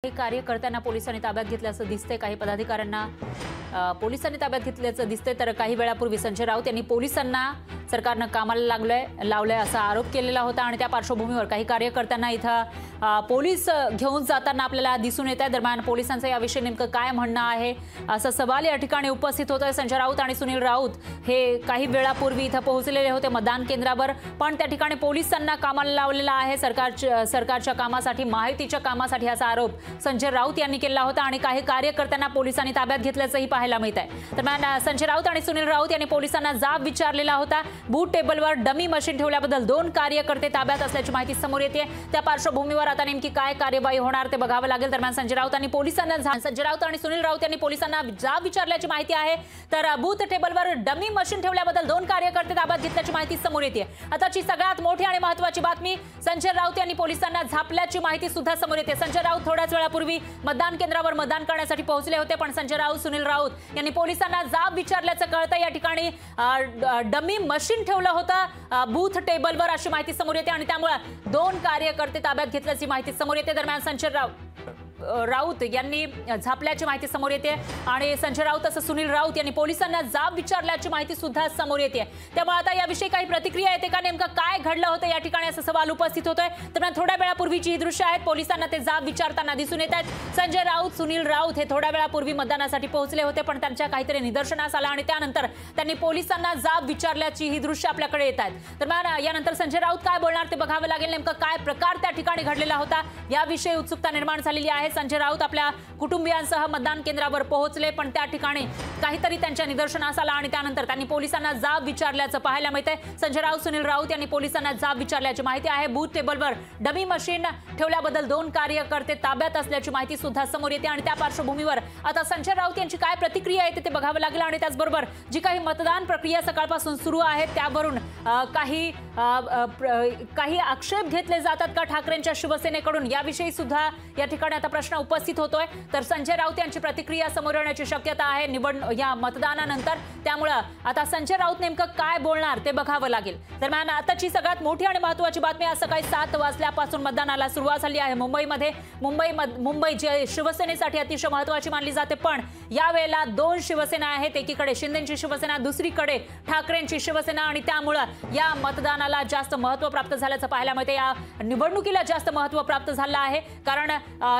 काही कार्यकर्त्यांना पोलिसांनी ताब्यात घेतल्याचं दिसतंय। काही पदाधिकाऱ्यांना पोलिसांनी ताब्यात घेतल्याचं दिसतंय। तर काही वेळापूर्वी संजय राऊत यांनी पोलिसांना सरकारनं कामाला लावलंय असा आरोप केलेला होता आणि त्या पार्श्वभूमीवर काही कार्यकर्त्यांना इथं पोलीस घेऊन जाताना आपल्याला दिसून येत आहे। दरम्यान पोलिसांचं याविषयी नेमकं काय म्हणणं आहे असा सवाल या ठिकाणी उपस्थित होतोय। संजय राऊत आणि सुनील राऊत हे काही वेळापूर्वी इथं पोहोचलेले होते मतदान केंद्रावर, पण त्या ठिकाणी पोलिसांना कामाला लावलेला आहे सरकारच्या कामासाठी, माहितीच्या कामासाठी असा आरोप संजय राऊत यांनी केला होता आणि काही कार्यकर्त्यांना पोलिसांनी ताब्यात घेतल्याचंही पाहायला मिळत आहे। दरम्यान संजय राऊत आणि सुनील राऊत यांनी पोलिसांना जाब विचारलेला होता। बूथ टेबलवर डमी मशीन ठेवल्याबद्दल 2 कार्यकर्ते ताब्यात असल्याची माहिती समोर येते। त्या पार्श्वभूमीवर आता नेमकी काय कार्यवाही होणार ते बघावं लागेल। दरम्यान संजय राऊत आणि सुनील राऊत यांनी पोलिसांना जाब विचारल्याची माहिती आहे। तर बूथ टेबलवर डमी मशीन ठेवल्याबद्दल 2 कार्यकर्ते ताब्यात घेतल्याची माहिती समोर येते। आताची सगळ्यात मोठी आणि महत्त्वाची बातमी, संजय राऊत यांनी पोलिसांना झापल्याची माहिती सुद्धा समोर येते। संजय राऊत थोड्याच वेळापूर्वी मतदान केंद्रावर मतदान करण्यासाठी पोहोचले होते, पण संजय राऊत, सुनील राऊत यांनी पोलिसांना जाब विचारल्याचं कळतं। या ठिकाणी डमी मशीन ठेवलं होतं बूथ टेबलवर अशी माहिती समोर येते आणि त्यामुळे 2 कार्यकर्ते ताब्यात घेतल्याची माहिती समोर येते। दरम्यान संजय राऊत यांनी झापल्याची माहिती समोर येते आणि संजय राऊत तसंच सुनील राऊत यांनी पोलिसांना जाब विचारल्याची माहिती सुद्धा समोर येते। त्यामुळे आता याविषयी काही प्रतिक्रिया येते का, नेमकं काय घडलं होतं या ठिकाणी असा सवाल उपस्थित होतोय। दरम्यान थोड्या वेळापूर्वीची ही दृश्य आहेत, पोलिसांना ते जाब विचारताना दिसून येत आहेत। संजय राऊत, सुनील राऊत हे थोड्या वेळापूर्वी मतदानासाठी पोहोचले होते, पण त्यांच्या काहीतरी निदर्शनास आलं आणि त्यानंतर त्यांनी पोलिसांना जाब विचारल्याची ही दृश्य आपल्याकडे येत आहेत। दरम्यान यानंतर संजय राऊत काय बोलणार ते बघावं लागेल। नेमकं काय प्रकार त्या ठिकाणी घडलेला होता याविषयी उत्सुकता निर्माण झालेली आहे। संजय राऊत आपल्या कुटुंबियांसह मतदान केंद्रावर पोहोचले, पण त्या ठिकाणी काहीतरी त्यांच्या निदर्शनास आलं आणि त्यानंतर त्यांनी पोलिसांना जाब विचारल्याचं पाहायला मिळतंय। संजय राऊत, सुनील राऊत यांनी पोलिसांना जाब विचारल्याची माहिती आहे। बूथ टेबलवर डमी मशीन ठेवल्याबद्दल 2 कार्यकर्ते ताब्यात असल्याची माहिती सुद्धा समोर येते आणि त्या पार्श्वभूमीवर आता संजय राऊत यांची काय प्रतिक्रिया येते ते बघावं लागेल आणि त्याचबरोबर जी काही मतदान प्रक्रिया सकाळपासून सुरू आहे त्यावरून काही आक्षेप घेतले जातात का ठाकरेंच्या शिवसेनेकडून, याविषयी सुद्धा या ठिकाणी आता प्रश्न उपस्थित होतोय। तर संजय राऊत यांची प्रतिक्रिया समोर येण्याची शक्यता आहे या मतदानानंतर, त्यामुळे आता संजय राऊत नेमकं काय बोलणार ते बघावं लागेल। दरम्यान आताची सगळ्यात मोठी आणि महत्त्वाची बातमी, आज सकाळी 7 वाजल्यापासून मतदानाला सुरुवात झाली आहे मुंबईमध्ये। मुंबई जे शिवसेनेसाठी अतिशय महत्त्वाची मानली जाते, पण यावेळेला 2 शिवसेना आहेत, एकीकडे शिंदेची शिवसेना, दुसरीकडे ठाकरेंची शिवसेना आणि त्यामुळे या मतदानाला जास्त महत्त्व प्राप्त झाल्याचं पाहायला मिळते। या निवडणुकीला जास्त महत्त्व प्राप्त झालं आहे, कारण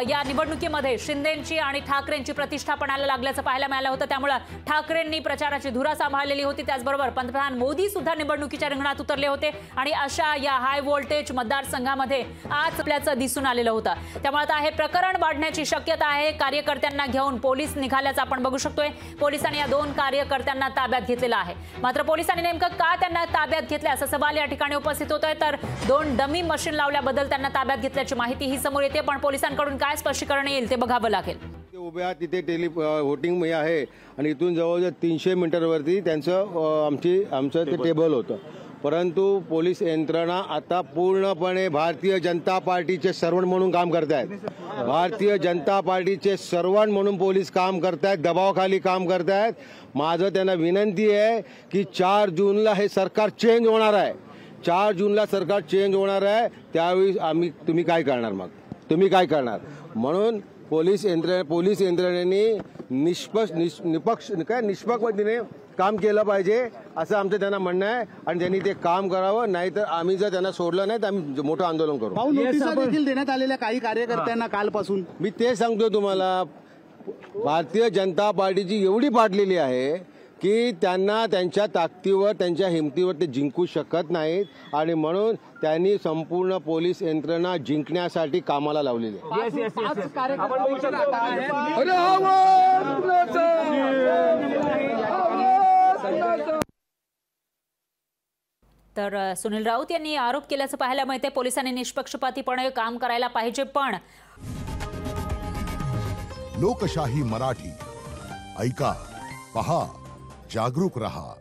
या निवडणुकीमध्ये शिंदेची आणि ठाकरेंची प्रतिष्ठा पणाला लागल्याचं पाहायला मिळालं होतं। त्यामुळे ठाकरेंनी प्रचाराची धुरा सांभाळलेली होती, त्याचबरोबर पंतप्रधान मोदी सुद्धा निवडणुकीच्या रिंगणात उतरले होते आणि अशा या हाय व्होल्टेज मतदारसंघामध्ये आज आपल्याचं दिसून आलेलं होतं। त्यामुळे आता हे प्रकरण वाढण्याची शक्यता आहे। कार्यकर्त्यांना घेऊन पोलीस निघाल्याचं आपण बघू शकतोय। पोलिसांनी या 2 कार्यकर्त्यांना ताब्यात घेतलेलं आहे, मात्र पोलिसांनी नेमकं का त्यांना ताब्यात घेतलं असा सवाल या ठिकाणी उपस्थित होतोय। तर 2 डमी मशीन लावल्याबद्दल त्यांना ताब्यात घेतल्याची माहिती ही समोर येते, पण पोलिसांकडून काय स्पष्टीकरण येईल ते बघावं लागेल। उभ्या तिथे व्होटिंग आहे आणि इथून जवळजवळ 300 मीटरवरती आमचं ते टेबल होतं, परंतु पोलीस यंत्रणा आता पूर्णपणे भारतीय जनता पार्टीचे सर्वंट म्हणून काम करत आहेत। भारतीय जनता पार्टीचे सर्वंट म्हणून पोलीस काम करत आहेत, दबावाखाली काम करत आहेत। माझं त्यांना विनंती आहे की 4 जूनला हे सरकार चेंज होणार आहे। 4 जूनला सरकार चेंज होणार आहे, त्यावेळी तुम्ही काय करणार, मग तुम्ही काय करणार? म्हणून पोलीस यंत्रणेने निष्पक्षपणे काम केलं पाहिजे असं आमचं त्यांना म्हणणं आहे आणि त्यांनी ते काम करावं, नाहीतर आम्ही जर त्यांना सोडलं नाही तर आम्ही मोठं आंदोलन करू। नोटिसा देखील देण्यात आलेल्या काही कार्यकर्त्यांना कालपासून। मी ते सांगतो तुम्हाला, भारतीय जनता पार्टीची एवढी पाडलेली आहे की त्यांना त्यांच्या ताकदीवर, त्यांच्या हिमतीवर ते जिंकू शकत नाहीत आणि म्हणून त्यांनी संपूर्ण पोलीस यंत्रणा जिंकण्यासाठी कामाला लावलेली आहे। तर सुनील राऊत यांनी आरोप केल्याचं पाहायला मिळते। पोलिसांनी निष्पक्षपातीपणे काम करायला पाहिजे, पण लोकशाही मराठी ऐका, पहा, जागरूक रहा।